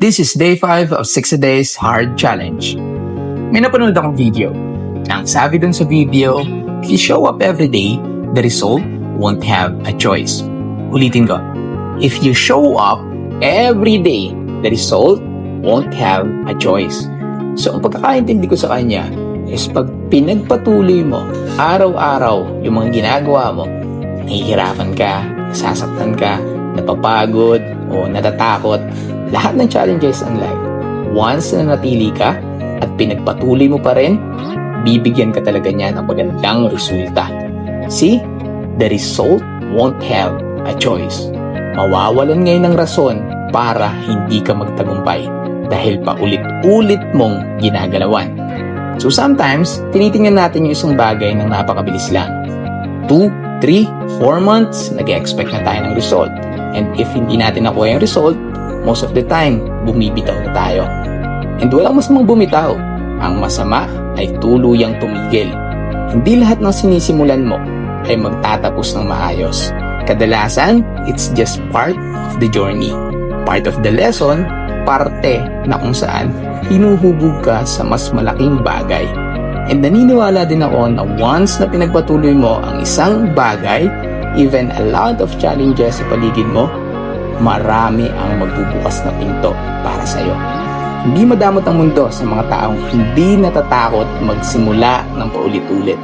This is day 5 of 60 Days Hard Challenge. May napanood akong video. Ang sabi dun sa video, if you show up every day, the result won't have a choice. Ulitin ko. If you show up every day, the result won't have a choice. So, ang pagkakaintindi ko sa kanya is pag pinagpatuloy mo araw-araw yung mga ginagawa mo, nahihirapan ka, nasasaktan ka, napapagod, o natatakot, lahat ng challenges in life, once na natili ka at pinagpatuloy mo pa rin, bibigyan ka talaga niya ng magandang resulta. See? The result won't have a choice. Mawawalan ngayon ng rason para hindi ka magtagumpay dahil paulit-ulit mong ginagalawan. So sometimes, tinitingnan natin yung isang bagay ng napakabilis lang. 2, 3, 4 months, nag-expect na tayo ng result. And if hindi natin nakuha yung result, most of the time, bumibitaw na tayo. And walang masamang bumitaw. Ang masama ay tuluyang tumigil. Hindi lahat ng sinisimulan mo ay magtatapos ng maayos. Kadalasan, it's just part of the journey. Part of the lesson, parte na kung saan hinuhubog ka sa mas malaking bagay. And naniniwala din ako na once na pinagpatuloy mo ang isang bagay, even a lot of challenges sa paligid mo, marami ang magbubukas na pinto para sa iyo. Hindi madamot ang mundo sa mga taong hindi natatakot magsimula ng paulit-ulit.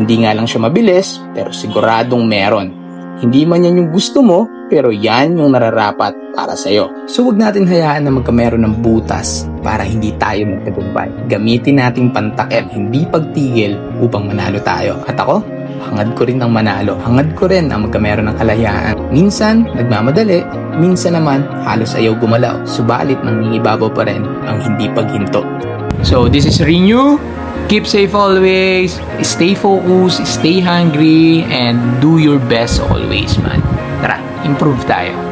Hindi nga lang siya mabilis, pero siguradong meron. Hindi man yan yung gusto mo, pero yan yung nararapat para sa iyo. So huwag natin hayaan na magkameron ng butas para hindi tayo magtagumpay. Gamitin nating pantakip, hindi pagtigil upang manalo tayo. At ako, hangad ko rin ng manalo. Hangad ko rin ang magkameron ng kalayaan. Minsan, nagmamadali. Minsan naman, halos ayaw gumalaw. Subalit, nangingibabaw pa rin ang hindi paghinto. So, this is Renew. Keep safe always. Stay focused, stay hungry, and do your best always, man. Tara, improve tayo.